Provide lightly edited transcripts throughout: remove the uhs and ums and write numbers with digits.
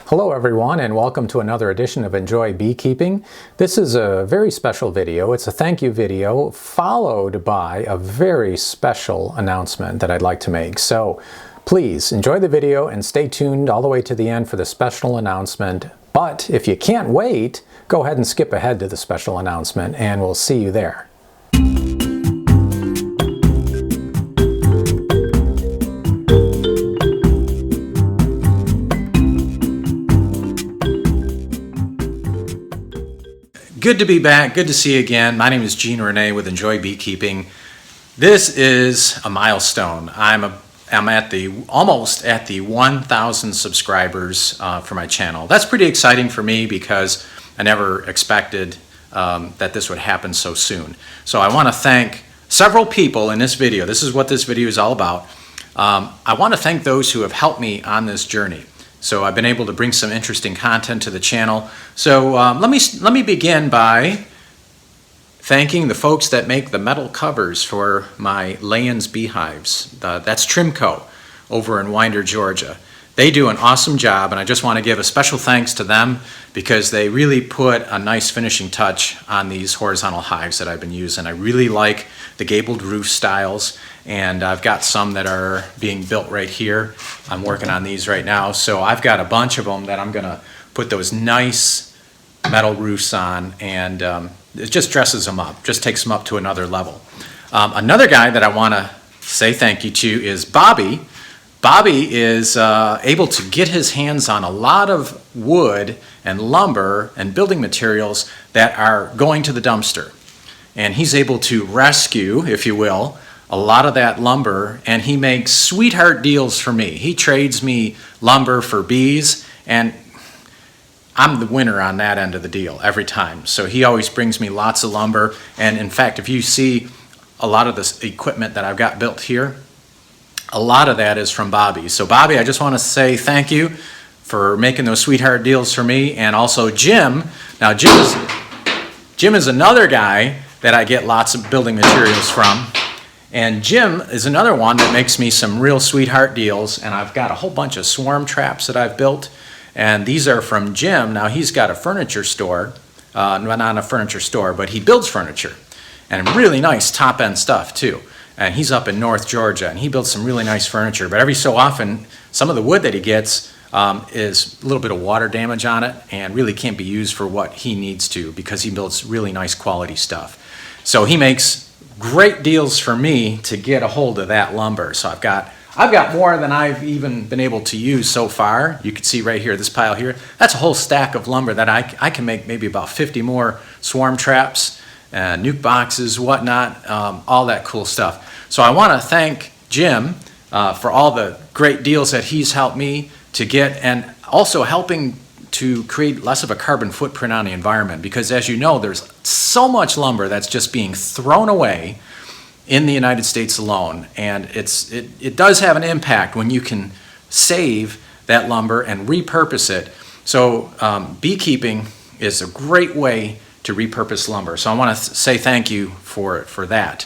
Hello everyone, and welcome to another edition of Enjoy Beekeeping. This is a very special video. It's a thank you video followed by a very special announcement that I'd like to make. So please enjoy the video and stay tuned all the way to the end for the special announcement. But if you can't wait, go ahead and skip ahead to the special announcement and we'll see you there. Good to be back. Good to see you again. My name is Gene Renee with Enjoy Beekeeping. This is a milestone. I'm almost at the 1,000 subscribers for my channel. That's pretty exciting for me because I never expected that this would happen so soon. So I want to thank several people in this video. This is what this video is all about. I want to thank those who have helped me on this journey. So I've been able to bring some interesting content to the channel. So let me begin by thanking the folks that make the metal covers for my Layens beehives. That's Trimco over in Winder, Georgia. They do an awesome job, and I just want to give a special thanks to them because they really put a nice finishing touch on these horizontal hives that I've been using. I really like the gabled roof styles, and I've got some that are being built right here. I'm working on these right now, so I've got a bunch of them that I'm going to put those nice metal roofs on, and it just dresses them up, just takes them up to another level. Another guy that I want to say thank you to is Bobby. Bobby is able to get his hands on a lot of wood and lumber and building materials that are going to the dumpster. And he's able to rescue, if you will, a lot of that lumber, and he makes sweetheart deals for me. He trades me lumber for bees, and I'm the winner on that end of the deal every time. So he always brings me lots of lumber, and in fact, if you see a lot of this equipment that I've got built here, a lot of that is from Bobby. So Bobby, I just want to say thank you for making those sweetheart deals for me, and also Jim. Now Jim is another guy that I get lots of building materials from, and Jim is another one that makes me some real sweetheart deals, and I've got a whole bunch of swarm traps that I've built, and these are from Jim. Now he's got a furniture store, not a furniture store, but he builds furniture, and really nice top-end stuff too. And he's up in North Georgia, and he builds some really nice furniture. But every so often, some of the wood that he gets is a little bit of water damage on it and really can't be used for what he needs to because he builds really nice quality stuff. So he makes great deals for me to get a hold of that lumber. So I've got more than I've even been able to use so far. You can see right here, this pile here. That's a whole stack of lumber that I can make maybe about 50 more swarm traps, nuke boxes, whatnot, all that cool stuff. So I want to thank Jim for all the great deals that he's helped me to get, and also helping to create less of a carbon footprint on the environment, because as you know, there's so much lumber that's just being thrown away in the United States alone, and it does have an impact when you can save that lumber and repurpose it. So beekeeping is a great way to repurpose lumber. So I want to say thank you for that.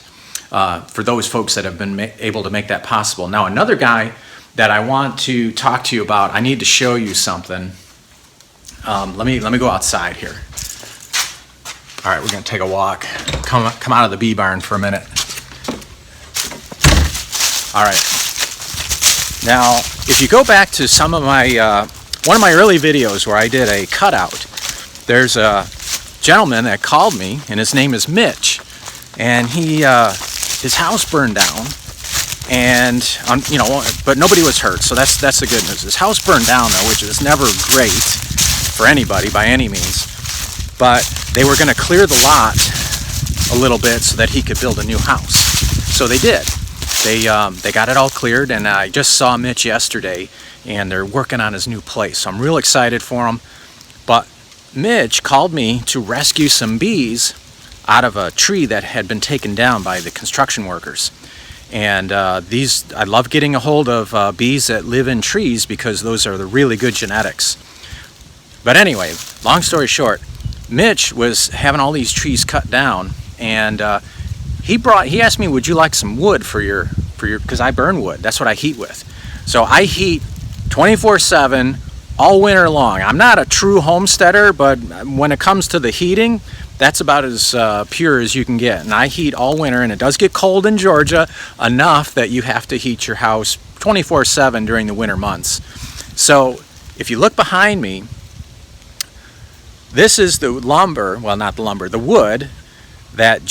For those folks that have been able to make that possible. Now, another guy that I want to talk to you about, I need to show you something. Let me go outside here. All right, we're going to take a walk. Come out of the bee barn for a minute. All right. Now, if you go back to some of my one of my early videos where I did a cutout, there's a gentleman that called me, and his name is Mitch, and his house burned down, and but nobody was hurt, so that's the good news. His house burned down though, which is never great for anybody by any means, but they were going to clear the lot a little bit so that he could build a new house. So they did. They got it all cleared, and I just saw Mitch yesterday, and they're working on his new place. So I'm real excited for him. But Mitch called me to rescue some bees out of a tree that had been taken down by the construction workers. And I love getting a hold of bees that live in trees because those are the really good genetics. But anyway, long story short, Mitch was having all these trees cut down, and he asked me, would you like some wood for your, because I burn wood. That's what I heat with. So I heat 24/7 all winter long. I'm not a true homesteader, but when it comes to the heating, that's about as pure as you can get. And I heat all winter, and it does get cold in Georgia enough that you have to heat your house 24/7 during the winter months. So if you look behind me, this is the lumber, well, not the lumber, the wood that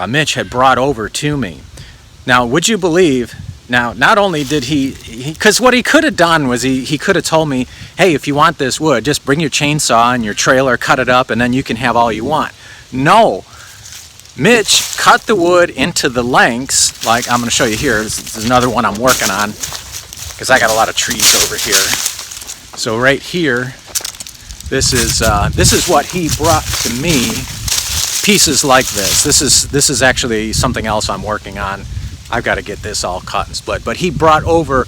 Mitch had brought over to me. Now, would you believe, now, not only did because what he could have done was he could have told me, hey, if you want this wood, just bring your chainsaw and your trailer, cut it up, and then you can have all you want. No, Mitch cut the wood into the lengths, like I'm going to show you here. This is another one I'm working on, because I got a lot of trees over here. So right here, this is what he brought to me, pieces like this. This is actually something else I'm working on. I've got to get this all cut and split. But he brought over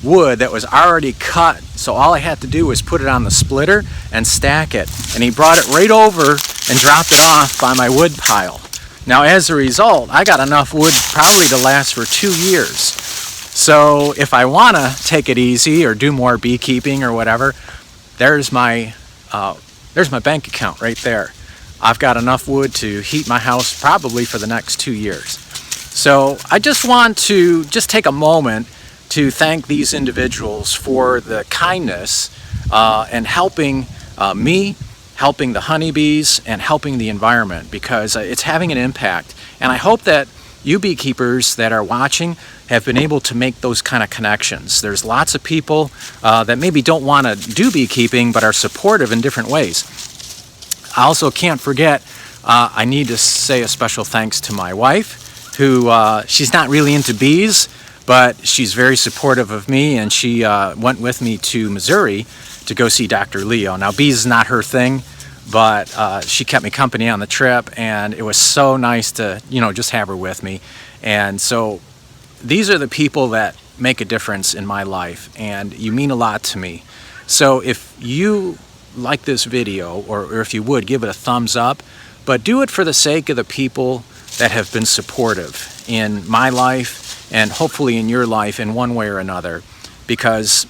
wood that was already cut, so all I had to do was put it on the splitter and stack it. And he brought it right over and dropped it off by my wood pile. Now, as a result, I got enough wood probably to last for 2 years. So if I want to take it easy or do more beekeeping or whatever, there's my bank account right there. I've got enough wood to heat my house probably for the next 2 years. So I just want to take a moment to thank these individuals for the kindness and helping me, helping the honeybees, and helping the environment, because it's having an impact. And I hope that you beekeepers that are watching have been able to make those kind of connections. There's lots of people that maybe don't want to do beekeeping but are supportive in different ways. I also can't forget, I need to say a special thanks to my wife, who she's not really into bees, but she's very supportive of me, and she went with me to Missouri to go see Dr. Leo. Now, bees is not her thing, but she kept me company on the trip, and it was so nice to, just have her with me. And so these are the people that make a difference in my life, and you mean a lot to me. So if you like this video, or if you would, give it a thumbs up, but do it for the sake of the people that have been supportive in my life and hopefully in your life in one way or another, because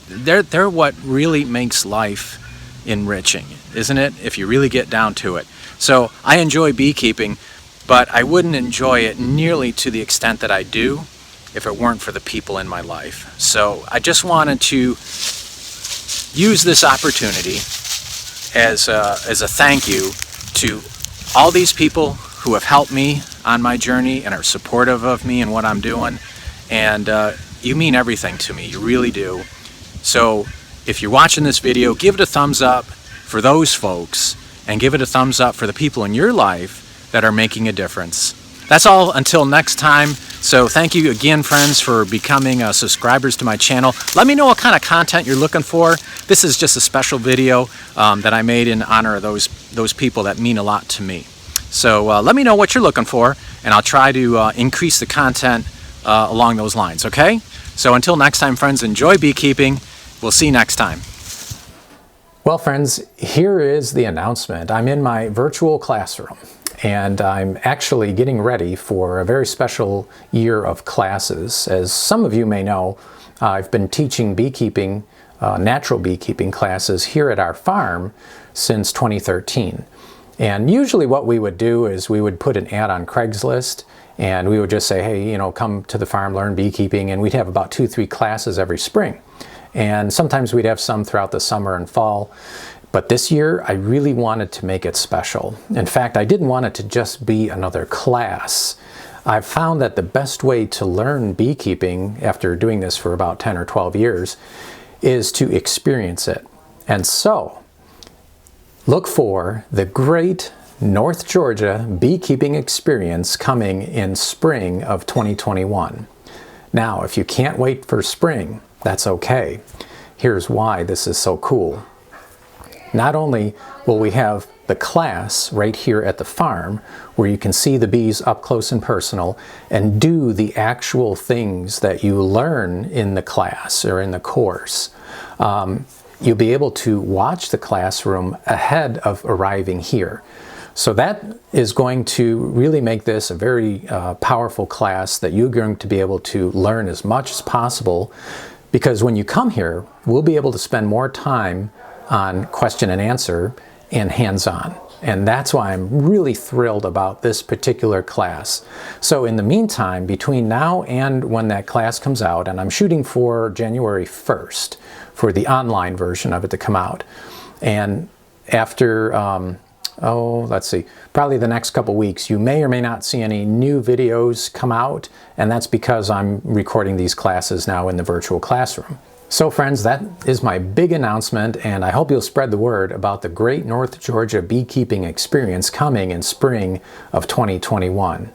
they're what really makes life enriching, isn't it, if you really get down to it? So I enjoy beekeeping, but I wouldn't enjoy it nearly to the extent that I do if it weren't for the people in my life. So I just wanted to use this opportunity as a thank you to all these people who have helped me on my journey and are supportive of me and what I'm doing. And you mean everything to me, you really do. So if you're watching this video, give it a thumbs up for those folks, and give it a thumbs up for the people in your life that are making a difference. That's all until next time. So thank you again, friends, for becoming subscribers to my channel. Let me know what kind of content you're looking for. This is just a special video that I made in honor of those people that mean a lot to me. So let me know what you're looking for, and I'll try to increase the content along those lines, okay? So until next time, friends, enjoy beekeeping. We'll see you next time. Well, friends, here is the announcement. I'm in my virtual classroom, and I'm actually getting ready for a very special year of classes. As some of you may know, I've been teaching beekeeping, natural beekeeping classes here at our farm since 2013. And usually what we would do is we would put an ad on Craigslist, and we would just say, hey, come to the farm, learn beekeeping, and we'd have about 2-3 classes every spring. And sometimes we'd have some throughout the summer and fall. But this year, I really wanted to make it special. In fact, I didn't want it to just be another class. I've found that the best way to learn beekeeping, after doing this for about 10 or 12 years, is to experience it. And so, look for the Great North Georgia Beekeeping Experience coming in spring of 2021. Now, if you can't wait for spring, that's okay. Here's why this is so cool. Not only will we have the class right here at the farm, where you can see the bees up close and personal and do the actual things that you learn in the class or in the course. You'll be able to watch the classroom ahead of arriving here. So that is going to really make this a very powerful class that you're going to be able to learn as much as possible Because when you come here, we'll be able to spend more time on question and answer and hands-on. And that's why I'm really thrilled about this particular class. So in the meantime, between now and when that class comes out, and I'm shooting for January 1st for the online version of it to come out. And after, let's see, probably the next couple weeks, you may or may not see any new videos come out, and that's because I'm recording these classes now in the virtual classroom. So friends, that is my big announcement, and I hope you'll spread the word about the Great North Georgia Beekeeping Experience coming in spring of 2021.